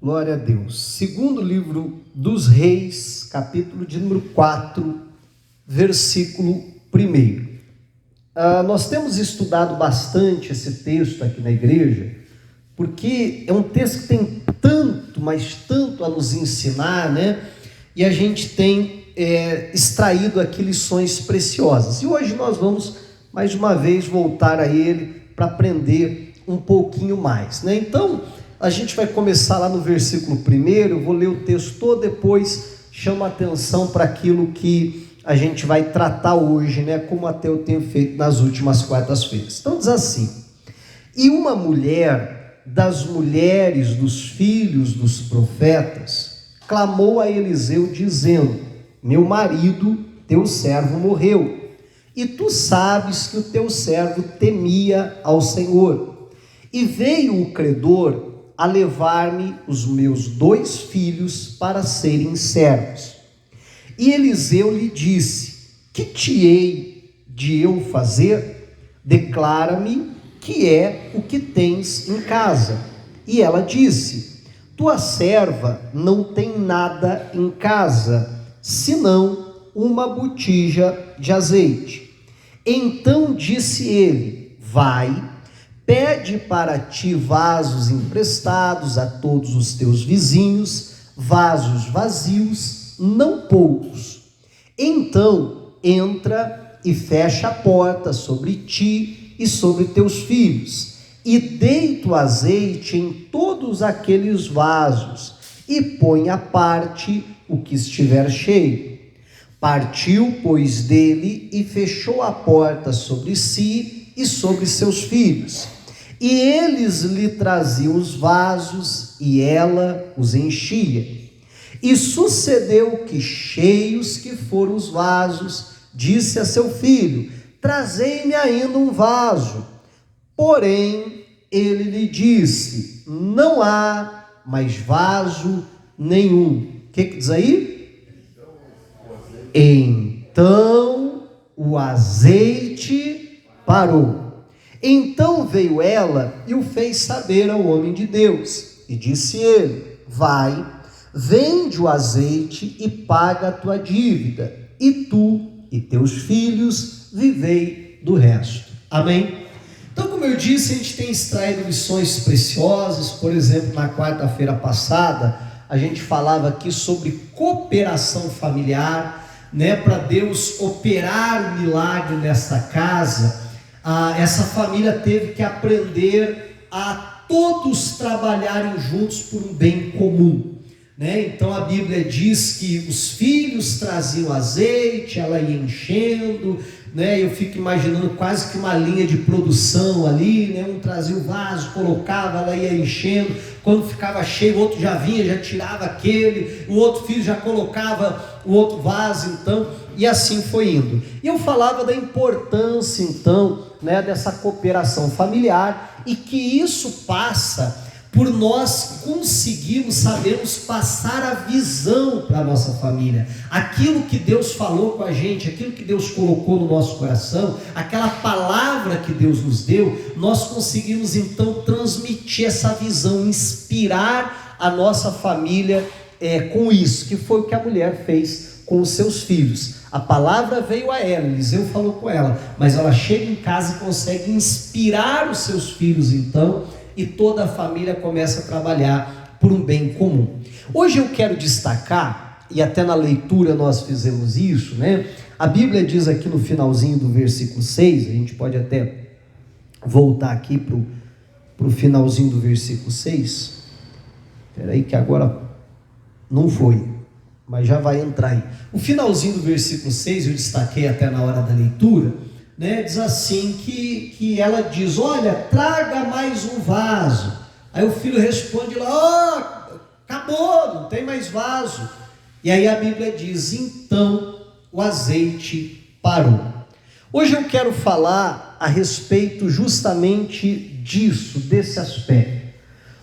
Glória a Deus. Segundo livro dos Reis, capítulo de número 4, versículo 1. Nós temos estudado bastante esse texto aqui na igreja, porque é um texto que tem tanto, mas tanto a nos ensinar, né? E a gente tem extraído aqui lições preciosas. E hoje nós vamos, mais uma vez, voltar a ele para aprender um pouquinho mais, né? Então, a gente vai começar lá no versículo 1, eu vou ler o texto todo, depois chama atenção para aquilo que a gente vai tratar hoje, né? Como até eu tenho feito nas últimas quartas-feiras. Então diz assim: e uma mulher das mulheres dos filhos dos profetas clamou a Eliseu dizendo: meu marido, teu servo, morreu, e tu sabes que o teu servo temia ao Senhor. E veio o credor a levar-me os meus 2 filhos para serem servos. E Eliseu lhe disse: que te hei de eu fazer? Declara-me que é o que tens em casa. E ela disse: tua serva não tem nada em casa, senão uma botija de azeite. Então disse ele: vai, pede para ti vasos emprestados a todos os teus vizinhos, vasos vazios, não poucos. Então entra e fecha a porta sobre ti e sobre teus filhos, e deita o azeite em todos aqueles vasos, e põe à parte o que estiver cheio. Partiu, pois, dele e fechou a porta sobre si e sobre seus filhos. E eles lhe traziam os vasos, e ela os enchia. E sucedeu que, cheios que foram os vasos, disse a seu filho: trazei-me ainda um vaso. Porém, ele lhe disse: não há mais vaso nenhum. O que diz aí? Então o azeite parou. Então veio ela e o fez saber ao homem de Deus. E disse ele: vai, vende o azeite e paga a tua dívida, e tu e teus filhos vivei do resto. Amém? Então, como eu disse, a gente tem extraído lições preciosas. Por exemplo, na quarta-feira passada, a gente falava aqui sobre cooperação familiar, né? Para Deus operar o milagre nessa casa, essa família teve que aprender a todos trabalharem juntos por um bem comum, né? Então a Bíblia diz que os filhos traziam azeite, ela ia enchendo, né? Eu fico imaginando quase que uma linha de produção ali, né? Um trazia o vaso, colocava, ela ia enchendo, quando ficava cheio, o outro já vinha, já tirava aquele, o outro filho já colocava o outro vaso, então, e assim foi indo. E eu falava da importância, então, né, dessa cooperação familiar, e que isso passa por nós conseguirmos, sabermos passar a visão para a nossa família, aquilo que Deus falou com a gente, aquilo que Deus colocou no nosso coração, aquela palavra que Deus nos deu, nós conseguimos então transmitir essa visão, inspirar a nossa família com isso, que foi o que a mulher fez com os seus filhos. A palavra veio a ela, Eliseu falou com ela, mas ela chega em casa e consegue inspirar os seus filhos então, e toda a família começa a trabalhar por um bem comum. Hoje eu quero destacar, e até na leitura nós fizemos isso, né? A Bíblia diz aqui no finalzinho do versículo 6, a gente pode até voltar aqui para o finalzinho do versículo 6. Espera aí que agora não foi, mas já vai entrar aí. O finalzinho do versículo 6, eu destaquei até na hora da leitura, né? Diz assim que ela diz: olha, traga mais um vaso. Aí o filho responde lá: acabou, não tem mais vaso. E aí a Bíblia diz: então o azeite parou. Hoje eu quero falar a respeito justamente disso, desse aspecto.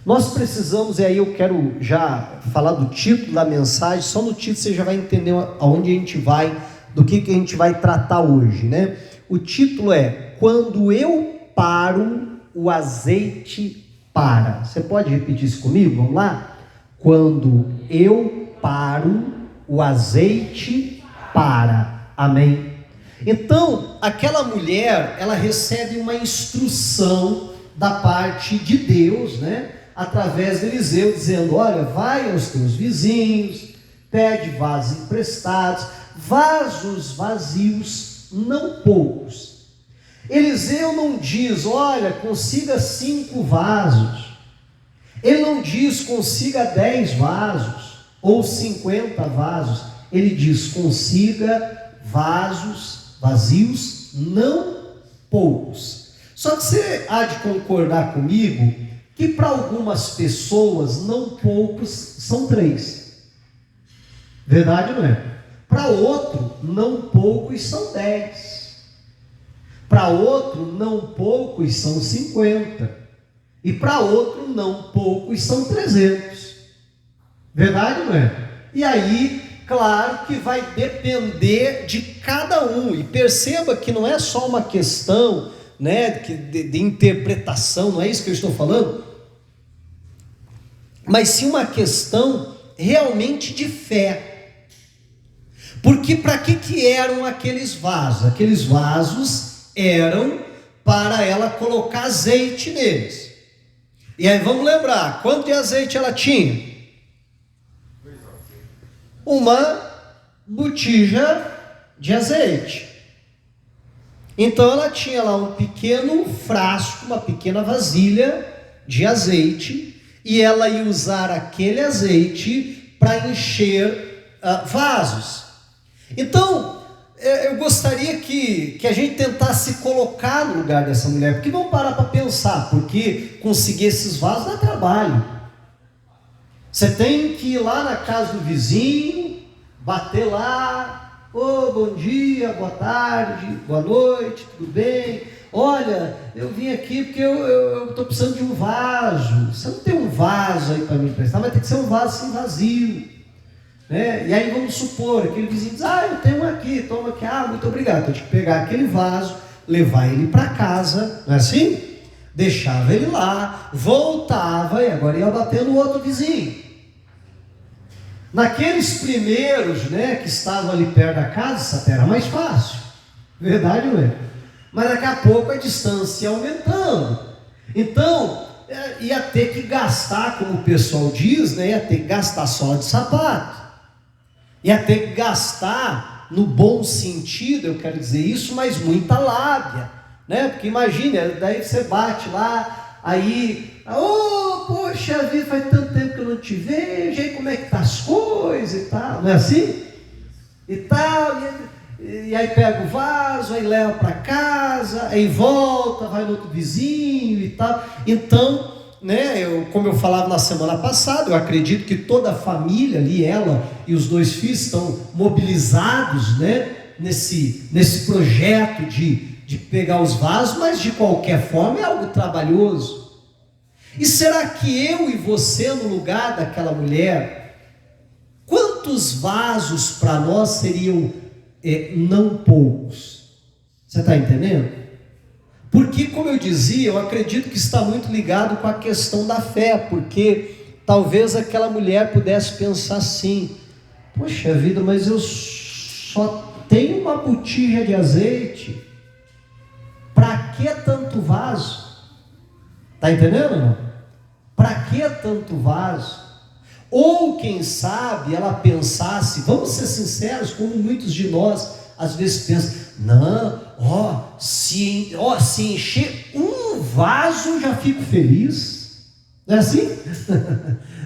Nós precisamos, e aí eu quero já falar do título da mensagem, só no título você já vai entender aonde a gente vai, do que a gente vai tratar hoje, né? O título é: quando eu paro, o azeite para. Você pode repetir isso comigo? Vamos lá? Quando eu paro, o azeite para. Amém? Então, aquela mulher, ela recebe uma instrução da parte de Deus, né? Através de Eliseu, dizendo: olha, vai aos teus vizinhos, pede vasos emprestados, vasos vazios, não poucos. Eliseu não diz: olha, consiga 5 vasos. Ele não diz: consiga 10 vasos ou 50 vasos. Ele diz: consiga vasos vazios, não poucos. Só que você há de concordar comigo que para algumas pessoas não poucos são 3. Verdade, não é? Para outro, não poucos são 10. Para outro, não poucos são 50. E para outro, não poucos são 300. Verdade, não é? E aí, claro que vai depender de cada um. E perceba que não é só uma questão, né, de interpretação, não é isso que eu estou falando? Mas sim uma questão realmente de fé. Porque para que eram aqueles vasos? Aqueles vasos eram para ela colocar azeite neles. E aí vamos lembrar, quanto de azeite ela tinha? Uma botija de azeite. Então ela tinha lá um pequeno frasco, uma pequena vasilha de azeite, e ela ia usar aquele azeite para encher vasos. Então, eu gostaria que a gente tentasse colocar no lugar dessa mulher, porque vamos parar para pensar, porque conseguir esses vasos dá trabalho. Você tem que ir lá na casa do vizinho, bater lá: ô, bom dia, boa tarde, boa noite, tudo bem? Olha, eu vim aqui porque eu estou precisando de um vaso. Você não tem um vaso aí para me emprestar, vai ter que ser um vaso assim vazio, né? E aí vamos supor, aquele vizinho diz: eu tenho um aqui, toma aqui, muito obrigado. Então, eu tinha que pegar aquele vaso, levar ele para casa, não é assim? Deixava ele lá, voltava e agora ia bater no outro vizinho. Naqueles primeiros, né, que estavam ali perto da casa, era mais fácil, verdade, não é? Mas daqui a pouco a distância ia aumentando. Então, ia ter que gastar, como o pessoal diz, né, ia ter que gastar sola de sapato. Ia ter que gastar, no bom sentido, eu quero dizer isso, mas muita lábia, né? Porque imagine, daí você bate lá, aí, poxa vida, faz tanto tempo que eu não te vejo, aí como é que tá as coisas e tal, não é assim? E tal, e aí pega o vaso, aí leva para casa, aí volta, vai no outro vizinho e tal. Então, né, como eu falava na semana passada, eu acredito que toda a família ali, ela e os 2 filhos, estão mobilizados, né, nesse projeto de pegar os vasos, mas de qualquer forma é algo trabalhoso. E será que eu e você, no lugar daquela mulher, quantos vasos para nós seriam não poucos? Você está entendendo? Porque, como eu dizia, eu acredito que está muito ligado com a questão da fé, porque talvez aquela mulher pudesse pensar assim: poxa vida, mas eu só tenho uma botija de azeite, para que tanto vaso? Está entendendo ou não? Para que tanto vaso? Ou quem sabe ela pensasse, vamos ser sinceros, como muitos de nós às vezes pensam: não, se encher um vaso já fico feliz. Não é assim?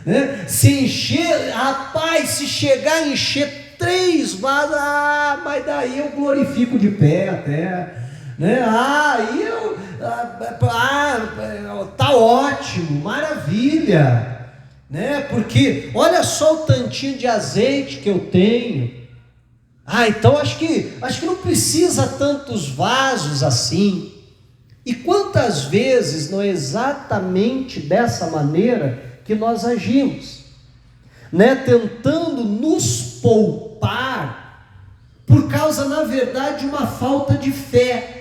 Né? Se encher, rapaz, se chegar a encher 3 vasos, mas daí eu glorifico de pé até, né? Aí tá ótimo, maravilha, né? Porque olha só o tantinho de azeite que eu tenho. Então acho que não precisa tantos vasos assim. E quantas vezes não é exatamente dessa maneira que nós agimos, né? Tentando nos poupar por causa, na verdade, de uma falta de fé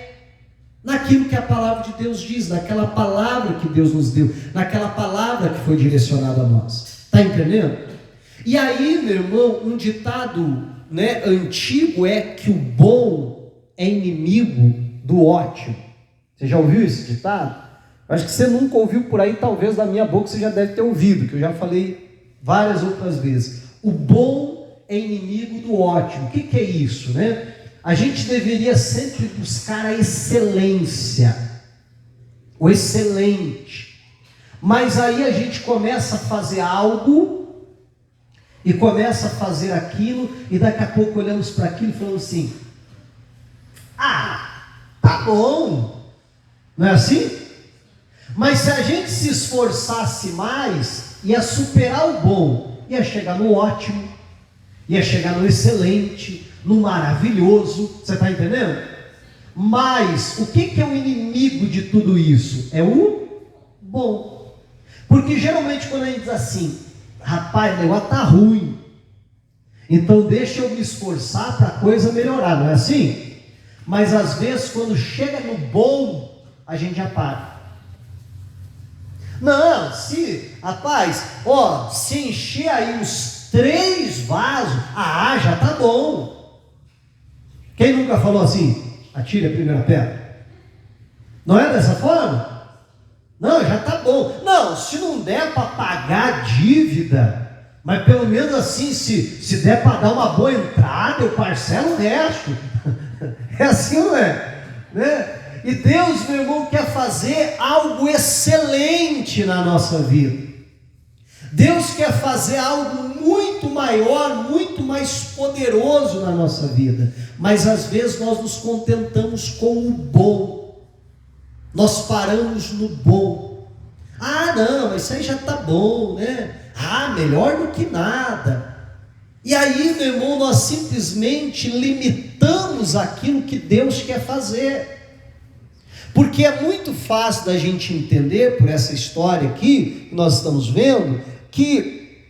naquilo que a palavra de Deus diz, naquela palavra que Deus nos deu, naquela palavra que foi direcionada a nós. Está entendendo? E aí, meu irmão, um ditado, né, antigo é que o bom é inimigo do ótimo. Você já ouviu esse ditado? Acho que você nunca ouviu por aí, talvez da minha boca você já deve ter ouvido, que eu já falei várias outras vezes. O bom é inimigo do ótimo. O que é isso, né? A gente deveria sempre buscar a excelência, o excelente. Mas aí a gente começa a fazer algo e começa a fazer aquilo, e daqui a pouco olhamos para aquilo e falamos assim: ah, tá bom, não é assim? Mas se a gente se esforçasse mais, ia superar o bom, ia chegar no ótimo, ia chegar no excelente, no maravilhoso. Você está entendendo? Mas o que é o inimigo de tudo isso? É o bom. Porque geralmente quando a gente diz assim: rapaz, o negócio está ruim, então deixa eu me esforçar para a coisa melhorar, não é assim? Mas às vezes quando chega no bom, a gente já para. Não, rapaz, se encher aí uns 3 vasos, já tá bom. Quem nunca falou assim? Atire a primeira pedra. Não é dessa forma? Não, já tá bom. Não, se não der para pagar a dívida, mas pelo menos assim, se der para dar uma boa entrada, eu parcelo o resto. É assim, não é? Né? E Deus, meu irmão, quer fazer algo excelente na nossa vida. Deus quer fazer algo muito maior, muito mais poderoso na nossa vida. Mas às vezes nós nos contentamos com o bom. Nós paramos no bom. Não, mas isso aí já está bom, né? Melhor do que nada. E aí, meu irmão, nós simplesmente limitamos aquilo que Deus quer fazer. Porque é muito fácil da gente entender, por essa história aqui, que nós estamos vendo, que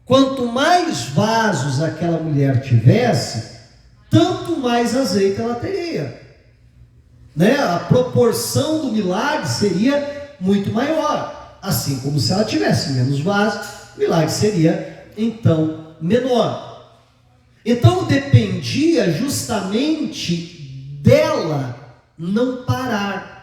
quanto mais vasos aquela mulher tivesse, tanto mais azeite ela teria, né? A proporção do milagre seria muito maior, assim como se ela tivesse menos vasos, o milagre seria então menor. Então dependia justamente dela não parar.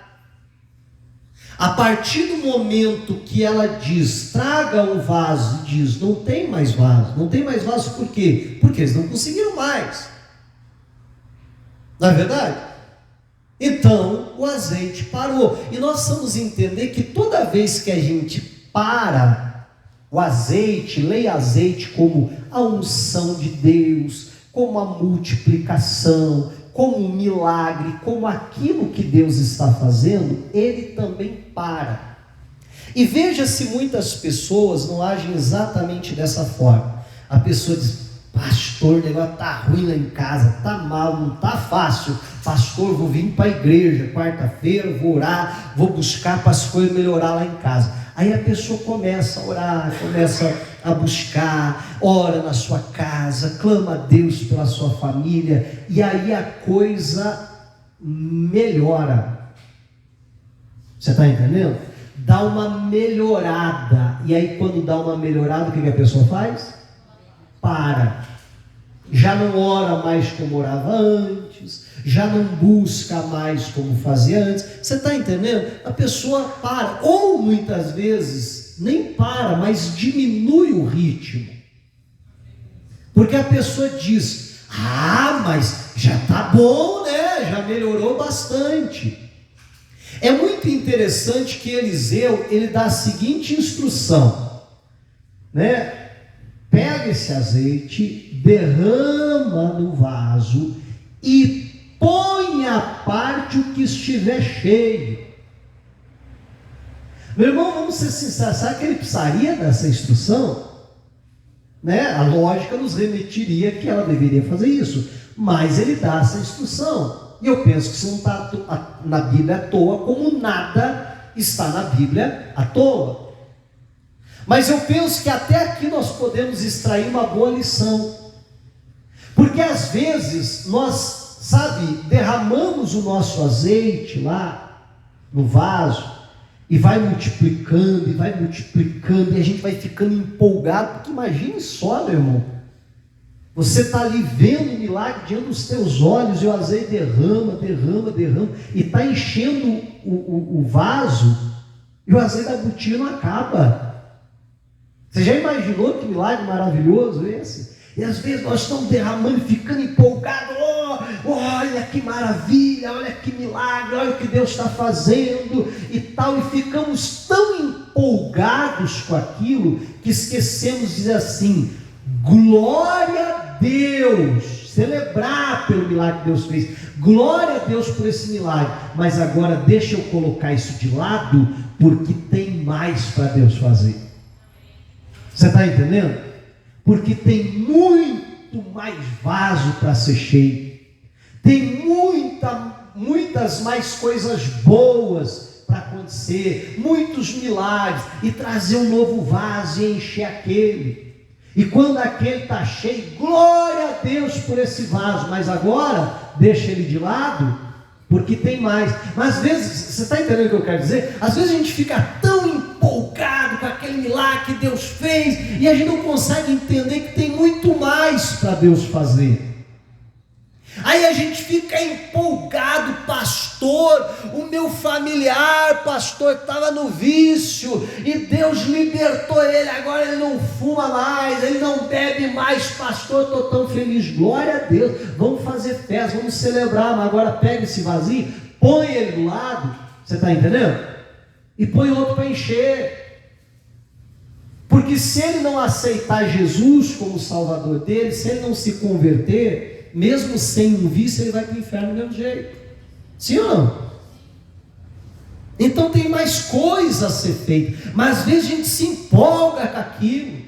A partir do momento que ela diz: traga um vaso, e diz: não tem mais vaso. Não tem mais vaso por quê? Porque eles não conseguiram mais. Não é verdade? Então o azeite parou. E nós vamos entender que toda vez que a gente para o azeite, leia azeite como a unção de Deus, como a multiplicação, como um milagre, como aquilo que Deus está fazendo, ele também para. E veja se muitas pessoas não agem exatamente dessa forma. A pessoa diz: pastor, o negócio está ruim lá em casa, está mal, não está fácil. Pastor, vou vir para a igreja quarta-feira, vou orar, vou buscar para as coisas melhorar lá em casa. Aí a pessoa começa a orar, começa a buscar, ora na sua casa, clama a Deus pela sua família, e aí a coisa melhora. Você está entendendo? Dá uma melhorada. E aí quando dá uma melhorada, o que a pessoa faz? Para. Já não ora mais como orava antes, já não busca mais como fazia antes. Você está entendendo? A pessoa para, ou muitas vezes nem para, mas diminui o ritmo. Porque a pessoa diz: mas já está bom, né? Já melhorou bastante. É muito interessante que Eliseu, ele dá a seguinte instrução, né? Pega esse azeite, derrama no vaso e põe à parte o que estiver cheio. Meu irmão, vamos ser sinceros, sabe que ele precisaria dessa instrução? Né? A lógica nos remeteria que ela deveria fazer isso, mas ele dá essa instrução. E eu penso que isso não está na Bíblia à toa, como nada está na Bíblia à toa. Mas eu penso que até aqui nós podemos extrair uma boa lição. Porque às vezes nós, derramamos o nosso azeite lá no vaso, E vai multiplicando, e a gente vai ficando empolgado, porque imagine só, meu irmão, você está ali vendo o milagre diante dos teus olhos, e o azeite derrama, e está enchendo o vaso, e o azeite da botija não acaba. Você já imaginou que milagre maravilhoso esse? E às vezes nós estamos derramando, ficando empolgados, olha que maravilha, olha que milagre, olha o que Deus está fazendo e tal, e ficamos tão empolgados com aquilo, que esquecemos de dizer assim, glória a Deus, celebrar pelo milagre que Deus fez, glória a Deus por esse milagre, mas agora deixa eu colocar isso de lado, porque tem mais para Deus fazer. Você está entendendo? Porque tem muito mais vaso para ser cheio, tem muitas mais coisas boas para acontecer, muitos milagres, e trazer um novo vaso e encher aquele. E quando aquele está cheio, glória a Deus por esse vaso, mas agora deixa ele de lado, porque tem mais. Mas às vezes, você está entendendo o que eu quero dizer? Às vezes a gente fica tão empolgado com aquele milagre que Deus fez, e a gente não consegue entender que tem muito mais para Deus fazer. Aí a gente fica empolgado, pastor, o meu familiar, pastor, estava no vício, e Deus libertou ele, agora ele não fuma mais, ele não bebe mais, pastor, estou tão feliz, glória a Deus, vamos fazer festa, vamos celebrar, mas agora pega esse vazio, põe ele do lado, você está entendendo? E põe outro para encher, porque se ele não aceitar Jesus como Salvador dele, se ele não se converter, mesmo sem um vício, ele vai para o inferno do mesmo jeito. Sim ou não? Então tem mais coisa a ser feita, mas às vezes a gente se empolga com aquilo,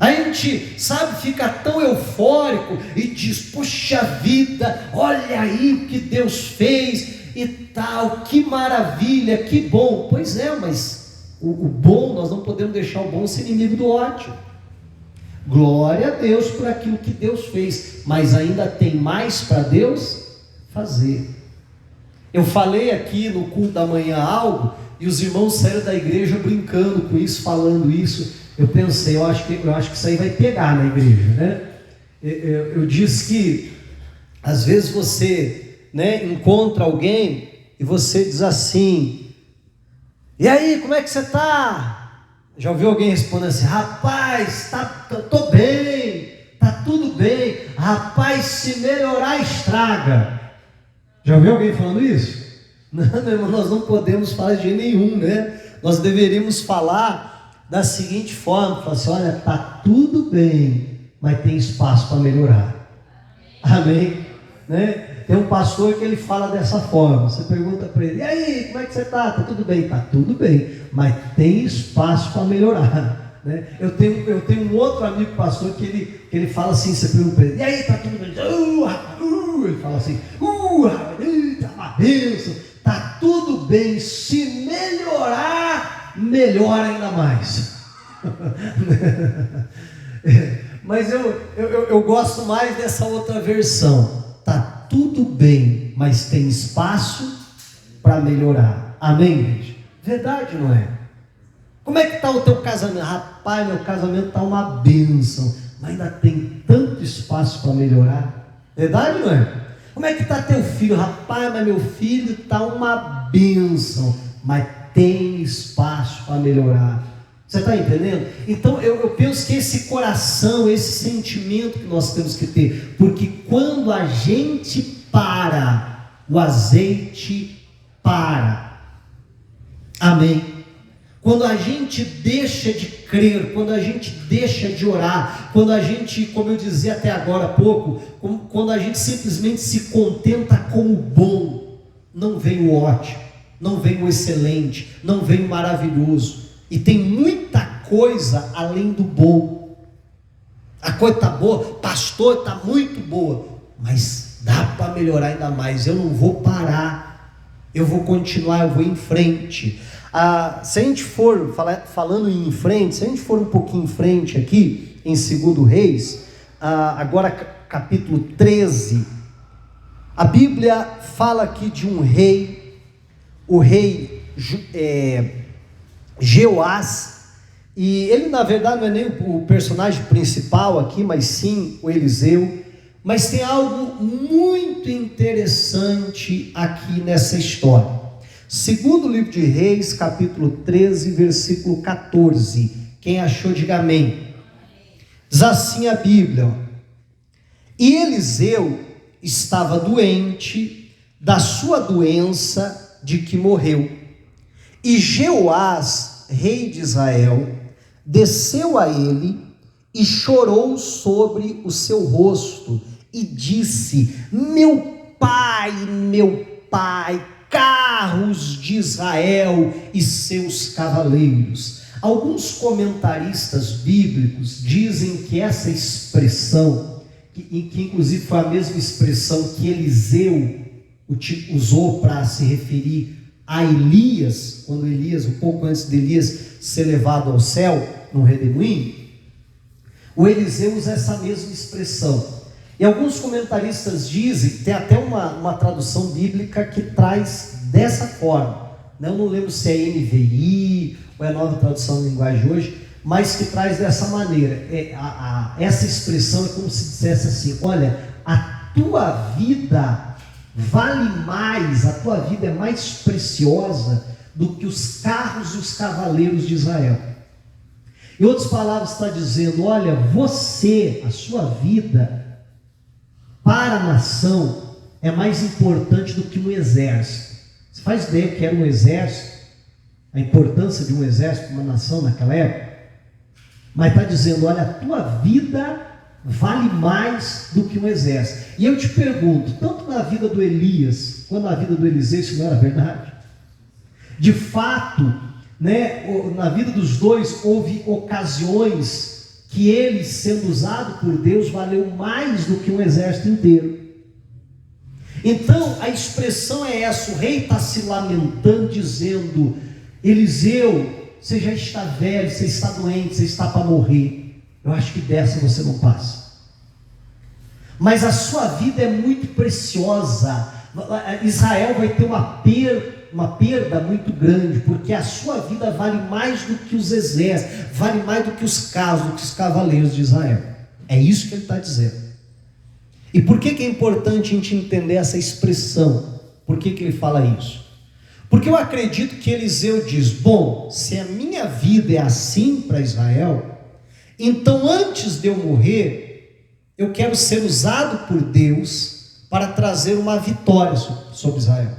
a gente, sabe, fica tão eufórico e diz, puxa vida, olha aí o que Deus fez e tal, que maravilha, que bom. Pois é, mas o bom, nós não podemos deixar o bom ser inimigo do ótimo. Glória a Deus por aquilo que Deus fez, mas ainda tem mais para Deus fazer. Eu falei aqui no culto da manhã algo, e os irmãos saíram da igreja brincando com isso, falando isso. Eu pensei, eu acho que isso aí vai pegar na igreja, né? Eu disse que às vezes você, né, encontra alguém e você diz assim, e aí, como é que você está? Já ouviu alguém respondendo assim, rapaz, estou bem, está tudo bem, rapaz, se melhorar estraga. Já ouviu alguém falando isso? Não, meu irmão, nós não podemos falar de jeito nenhum, né? Nós deveríamos falar da seguinte forma, falar assim, olha, está tudo bem, mas tem espaço para melhorar. Amém? Né? Tem um pastor que ele fala dessa forma, você pergunta para ele, e aí, como é que você está? Está tudo bem? Está tudo bem, mas tem espaço para melhorar, né? Eu tenho um outro amigo pastor que ele fala assim, você pergunta para ele, e aí, está tudo bem? Ele fala assim, está uma bênção, está tudo bem, se melhorar, melhora ainda mais. Mas eu gosto mais dessa outra versão, está tudo bem, mas tem espaço para melhorar. Amém, igreja? Verdade, não é? Como é que está o teu casamento? Rapaz, meu casamento está uma bênção, mas ainda tem tanto espaço para melhorar. Verdade, não é? Como é que está teu filho? Rapaz, mas meu filho está uma bênção, mas tem espaço para melhorar. Você está entendendo? Então eu penso que esse coração, esse sentimento que nós temos que ter, porque quando a gente para, o azeite para. Amém? Quando a gente deixa de crer, quando a gente deixa de orar, quando a gente, como eu dizia até agora há pouco, quando a gente simplesmente se contenta com o bom, não vem o ótimo, não vem o excelente, não vem o maravilhoso. E tem muita coisa além do bom. A coisa está boa, pastor, está muito boa, mas dá para melhorar ainda mais. Eu não vou parar, eu vou continuar, eu vou em frente. Se a gente for falando em frente, se a gente for um pouquinho em frente aqui, em 2 Reis, agora capítulo 13, a Bíblia fala aqui de um rei, o rei Jeoás, e ele na verdade não é nem o personagem principal aqui, mas sim o Eliseu. Mas tem algo muito interessante aqui nessa história. Segundo livro de Reis, capítulo 13, versículo 14. Quem achou, diga amém. Diz assim a Bíblia: e Eliseu estava doente da sua doença de que morreu. E Jeoás, rei de Israel, desceu a ele e chorou sobre o seu rosto e disse: meu pai, carros de Israel e seus cavaleiros. Alguns comentaristas bíblicos dizem que essa expressão, que inclusive foi a mesma expressão que Eliseu usou para se referir a Elias, quando Elias, um pouco antes de Elias ser levado ao céu, no redemoinho, o Eliseu usa essa mesma expressão. E alguns comentaristas dizem, tem até uma tradução bíblica que traz dessa forma, eu não lembro se é NVI ou é a nova tradução da linguagem hoje, mas que traz dessa maneira. Essa expressão é como se dissesse assim: olha, a tua vida vale mais, a tua vida é mais preciosa do que os carros e os cavaleiros de Israel. Em outras palavras, está dizendo: olha, você, a sua vida para a nação é mais importante do que um exército. Você faz ideia que era um exército, a importância de um exército para uma nação naquela época? Mas está dizendo: olha, a tua vida vale mais do que um exército. E eu te pergunto, tanto na vida do Elias quanto na vida do Eliseu, isso não era verdade? De fato, na vida dos dois houve ocasiões que ele, sendo usado por Deus, valeu mais do que um exército inteiro. Então a expressão é essa: o rei está se lamentando, dizendo: Eliseu, você já está velho, você está doente, você está para morrer. Eu acho que dessa você não passa. Mas a sua vida é muito preciosa. Israel vai ter uma perda muito grande, porque a sua vida vale mais do que os exércitos, vale mais do que os carros, do que os cavaleiros de Israel. É isso que ele está dizendo. E por que é importante a gente entender essa expressão? Por que ele fala isso? Porque eu acredito que Eliseu diz: bom, se a minha vida é assim para Israel, então antes de eu morrer, eu quero ser usado por Deus para trazer uma vitória sobre Israel.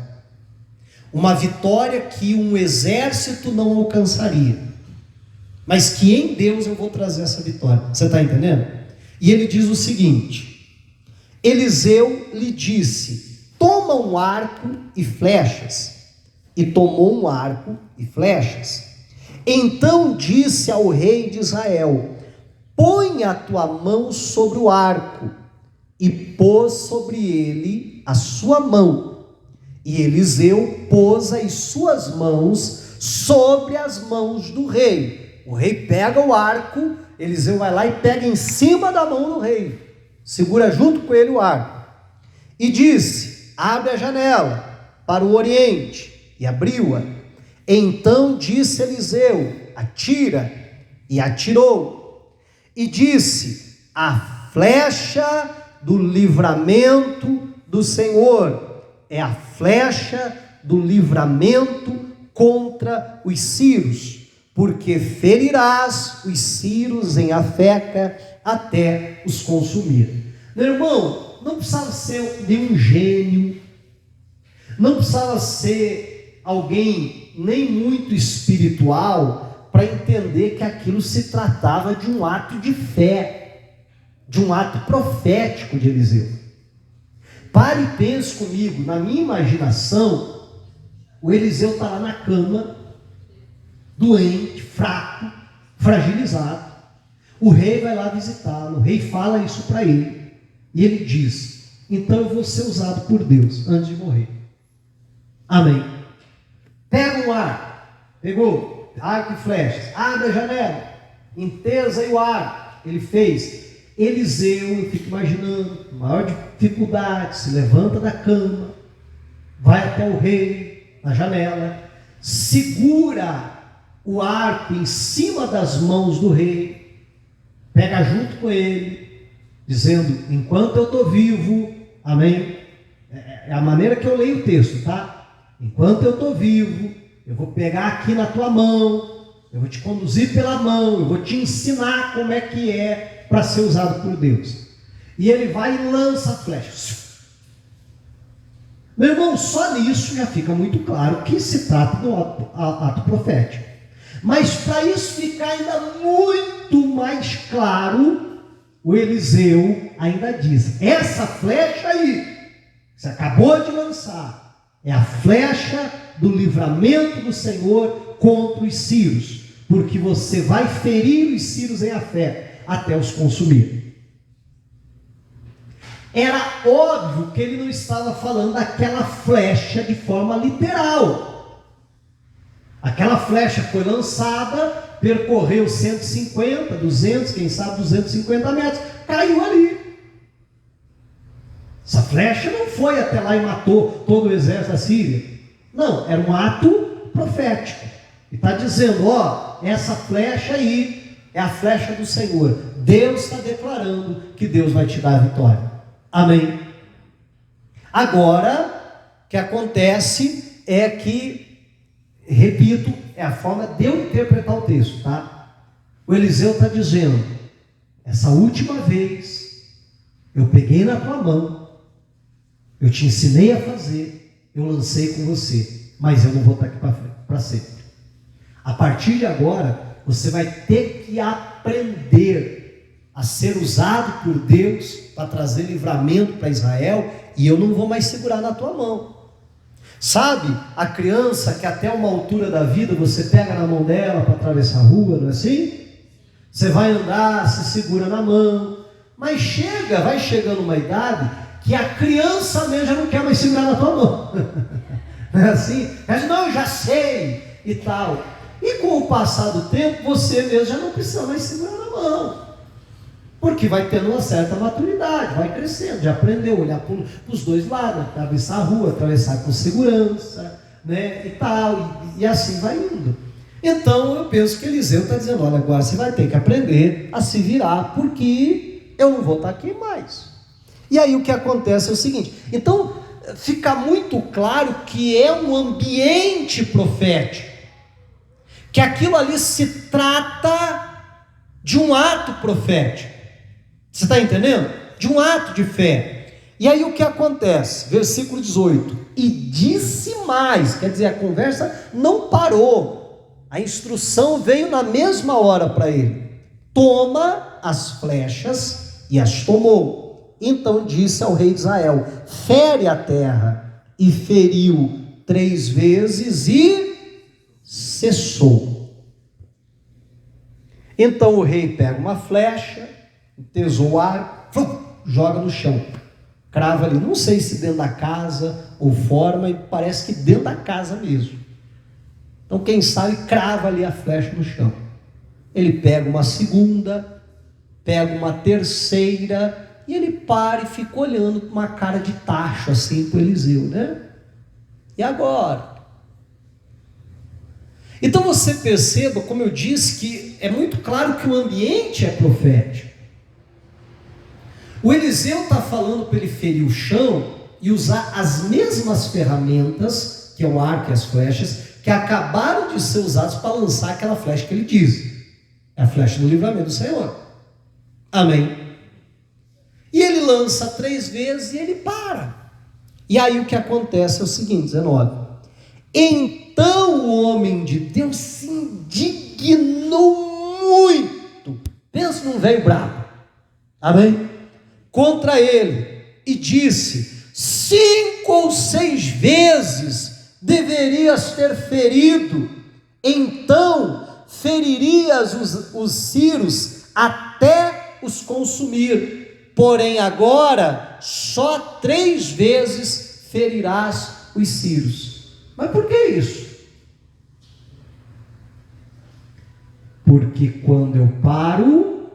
Uma vitória que um exército não alcançaria, mas que em Deus eu vou trazer essa vitória. Você está entendendo? E ele diz o seguinte: Eliseu lhe disse: toma um arco e flechas. E tomou um arco e flechas. Então disse ao rei de Israel: põe a tua mão sobre o arco. E pôs sobre ele a sua mão. E Eliseu pôs as suas mãos sobre as mãos do rei. O rei pega o arco, Eliseu vai lá e pega em cima da mão do rei, segura junto com ele o arco, e disse: abre a janela para o oriente. E abriu-a. Então disse Eliseu: atira. E atirou. E disse: a flecha do livramento do Senhor é a flecha do livramento contra os sírios, porque ferirás os sírios em Afeca até os consumir. Meu irmão, não precisava ser nenhum gênio, não precisava ser alguém nem muito espiritual para entender que aquilo se tratava de um ato de fé, de um ato profético de Eliseu. Pare e pense comigo. Na minha imaginação, o Eliseu está lá na cama, doente, fraco, fragilizado. O rei vai lá visitá-lo, o rei fala isso para ele, e ele diz: então eu vou ser usado por Deus antes de morrer. Amém. Pega um arco, pegou arco e flechas, abre a janela, entesa aí o arco. Ele fez. Eliseu, eu fico imaginando, maior dificuldade, se levanta da cama, vai até o rei, na janela, segura o arco em cima das mãos do rei, pega junto com ele, dizendo: enquanto eu estou vivo, amém? É a maneira que eu leio o texto, tá? Enquanto eu estou vivo, eu vou pegar aqui na tua mão, eu vou te conduzir pela mão, eu vou te ensinar como é que é para ser usado por Deus. E ele vai e lança a flecha. Meu irmão, só nisso já fica muito claro que se trata de um ato profético. Mas para isso ficar ainda muito mais claro, o Eliseu ainda diz: essa flecha aí, que você acabou de lançar, é a flecha do livramento do Senhor contra os sírios, porque você vai ferir os sírios em afé até os consumir. Era óbvio que ele não estava falando daquela flecha de forma literal. Aquela flecha foi lançada, percorreu 150, 200, quem sabe 250 metros, caiu ali. Essa flecha não foi até lá e matou todo o exército da Síria. Não, era um ato profético. E está dizendo: ó, essa flecha aí é a flecha do Senhor. Deus está declarando que Deus vai te dar a vitória. Amém. Agora, o que acontece é que, repito, é a forma de eu interpretar o texto, tá? O Eliseu está dizendo: essa última vez, eu peguei na tua mão, eu te ensinei a fazer, eu lancei com você, mas eu não vou estar aqui para sempre. A partir de agora, você vai ter que aprender a ser usado por Deus para trazer livramento para Israel, e eu não vou mais segurar na tua mão. Sabe a criança que até uma altura da vida você pega na mão dela para atravessar a rua, não é assim? Você vai andar, se segura na mão, mas vai chegando uma idade que a criança mesmo já não quer mais segurar na tua mão. Não é assim? Mas não, eu já sei e tal. E com o passar do tempo, você mesmo já não precisa mais segurar na mão. Porque vai tendo uma certa maturidade, vai crescendo, já aprendeu a olhar para os dois lados, atravessar a rua, atravessar com segurança, né, e tal, e assim vai indo. Então eu penso que Eliseu está dizendo: olha, agora você vai ter que aprender a se virar, porque eu não vou estar aqui mais. E aí o que acontece é o seguinte: então fica muito claro que é um ambiente profético, que aquilo ali se trata de um ato profético. Você está entendendo? De um ato de fé. E aí o que acontece? Versículo 18: e disse mais, quer dizer, a conversa não parou, a instrução veio na mesma hora para ele: toma as flechas, e as tomou. Então disse ao rei de Israel: fere a terra. E feriu 3 vezes e cessou. Então o rei pega uma flecha, tesou o arco, joga no chão, crava ali, não sei se dentro da casa ou fora, mas parece que dentro da casa mesmo. Então quem sabe crava ali a flecha no chão. Ele pega uma segunda, pega uma terceira, e ele para e fica olhando com uma cara de tacho assim para o Eliseu, né? E agora? Então você perceba, como eu disse, que é muito claro que o ambiente é profético. O Eliseu está falando para ele ferir o chão e usar as mesmas ferramentas, que é o arco e as flechas, que acabaram de ser usadas para lançar aquela flecha que ele diz. É a flecha do livramento do Senhor. Amém. E ele lança 3 vezes e ele para. E aí o que acontece é o seguinte, 19. Então o homem de Deus se indignou muito. Pensa num velho bravo. Amém? Contra ele, e disse: 5 ou 6 vezes deverias ter ferido, então feririas os sírios até os consumir, porém agora só 3 vezes ferirás os sírios. Mas por que isso? Porque quando eu paro,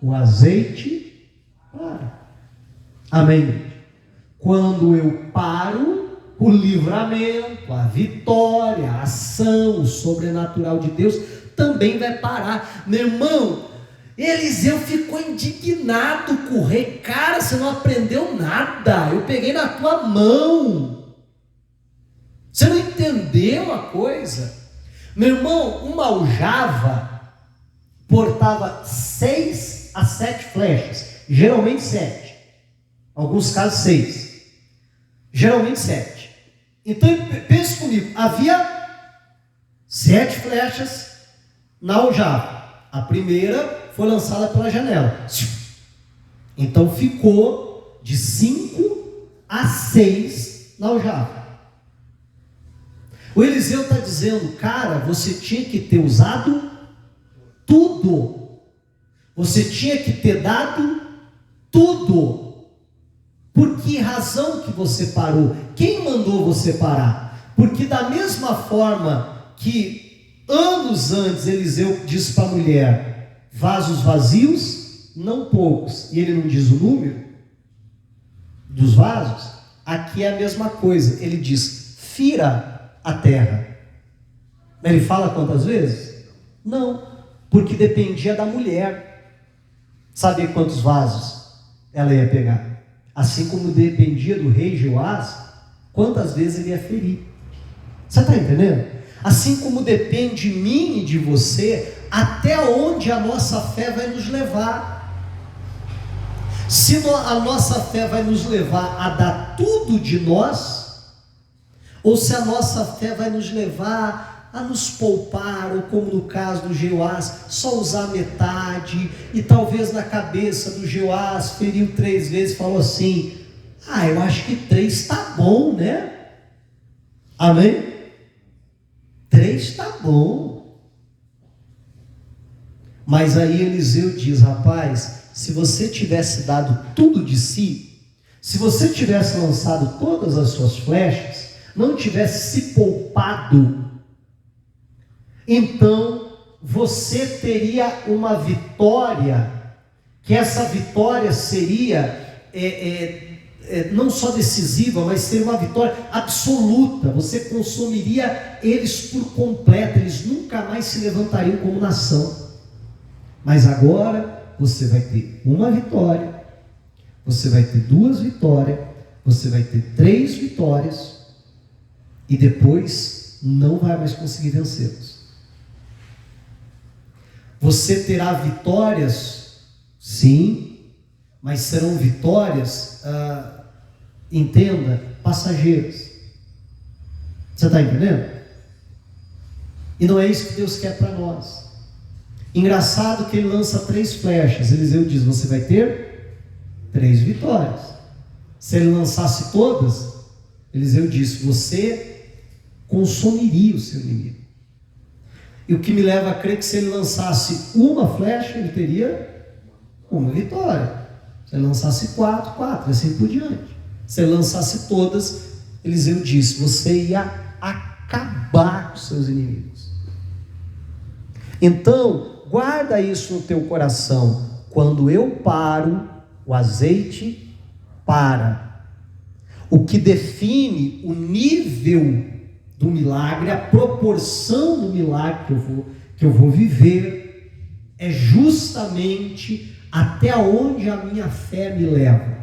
o azeite para. Amém? Quando eu paro, o livramento livramento, a vitória, a ação, o sobrenatural de Deus também vai parar. Meu irmão, Eliseu ficou indignado com o rei. Cara, você não aprendeu nada, eu peguei na tua mão. Você não entendeu a coisa? Meu irmão, uma aljava portava 6 a 7 flechas, geralmente 7, alguns casos 6, geralmente 7. Então pense comigo, havia 7 flechas na aljava. A primeira foi lançada pela janela, então ficou de 5 a 6 na aljava. O Eliseu está dizendo, cara, você tinha que ter usado tudo, você tinha que ter dado tudo. Por que razão que você parou? Quem mandou você parar? Porque da mesma forma que anos antes Eliseu disse para a mulher, vasos vazios, não poucos, e ele não diz o número dos vasos, aqui é a mesma coisa, ele diz, fira a terra. Ele fala quantas vezes? Não, porque dependia da mulher saber quantos vasos ela ia pegar, assim como dependia do rei Joás quantas vezes ele ia ferir. Você está entendendo? Assim como depende de mim e de você até onde a nossa fé vai nos levar. Se a nossa fé vai nos levar a dar tudo de nós, ou se a nossa fé vai nos levar a nos poupar, ou como no caso do Jeoás, só usar metade, e talvez na cabeça do Jeoás feriu 3 vezes e falou assim, eu acho que 3 está bom, né? Amém? 3 está bom. Mas aí Eliseu diz, rapaz, se você tivesse dado tudo de si, se você tivesse lançado todas as suas flechas, não tivesse se poupado, então você teria uma vitória, que essa vitória seria não só decisiva, mas seria uma vitória absoluta. Você consumiria eles por completo, eles nunca mais se levantariam como nação. Mas agora você vai ter uma vitória, você vai ter 2 vitórias, você vai ter 3 vitórias, e depois não vai mais conseguir vencê-los. Você terá vitórias, sim, mas serão vitórias, entenda, passageiras. Você está entendendo? E não é isso que Deus quer para nós. Engraçado que ele lança 3 flechas. Eliseu diz, você vai ter 3 vitórias. Se ele lançasse todas, Eliseu disse, você consumiria o seu inimigo. E o que me leva a crer que se ele lançasse uma flecha, ele teria uma vitória. Se ele lançasse 4, assim por diante. Se ele lançasse todas, Eliseu disse, você ia acabar com seus inimigos. Então, guarda isso no teu coração. Quando eu paro, o azeite para. O que define o nível do milagre, a proporção do milagre que eu vou viver, é justamente até onde a minha fé me leva.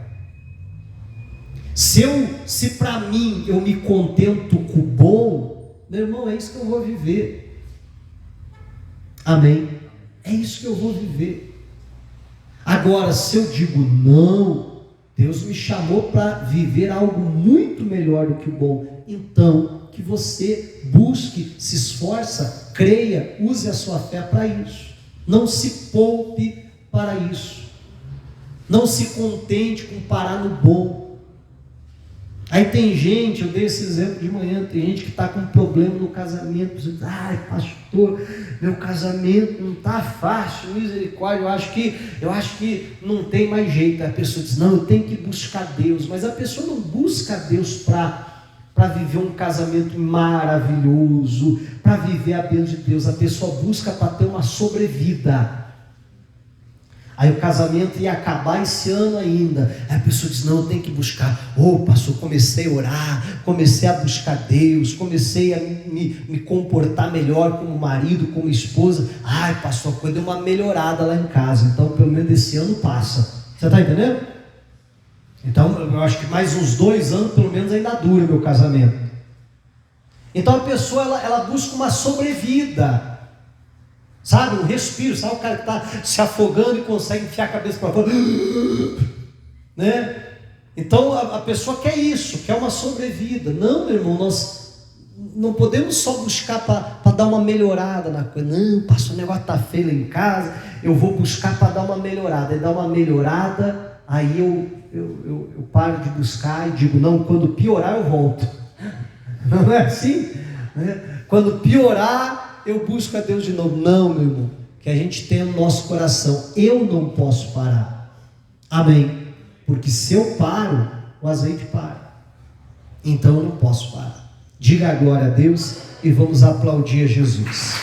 Se para mim eu me contento com o bom, meu irmão, é isso que eu vou viver. Amém? É isso que eu vou viver. Agora, se eu digo não, Deus me chamou para viver algo muito melhor do que o bom, então que você busque, se esforça, creia, use a sua fé para isso. Não se poupe para isso. Não se contente com parar no bom. Aí tem gente, eu dei esse exemplo de manhã, tem gente que está com um problema no casamento, diz, pastor, meu casamento não está fácil, misericórdia, eu acho que não tem mais jeito. A pessoa diz, não, eu tenho que buscar Deus, mas a pessoa não busca Deus para viver um casamento maravilhoso, para viver a bênção de Deus. A pessoa busca para ter uma sobrevida. Aí o casamento ia acabar esse ano ainda. Aí a pessoa diz, não, eu tenho que buscar. Pastor, comecei a orar, comecei a buscar Deus, comecei a me comportar melhor como marido, como esposa. Ai, pastor, a coisa deu uma melhorada lá em casa. Então, pelo menos esse ano passa. Você está entendendo? Então, eu acho que mais uns 2 anos, pelo menos, ainda dura meu casamento. Então, a pessoa, ela busca uma sobrevida. Sabe, um respiro, sabe o cara que está se afogando e consegue enfiar a cabeça para fora, né? Então a pessoa quer isso, quer uma sobrevida. Não, meu irmão, nós não podemos só buscar para dar uma melhorada na coisa. Não, pastor, o negócio está feio lá em casa, eu vou buscar para dar uma melhorada. E dar uma melhorada, aí eu paro de buscar e digo, não, quando piorar eu volto. Não é assim? Né? Quando piorar, eu busco a Deus de novo. Não, meu irmão, que a gente tenha no nosso coração, eu não posso parar. Amém? Porque se eu paro, o azeite para. Então eu não posso parar. Diga agora a Deus e vamos aplaudir a Jesus.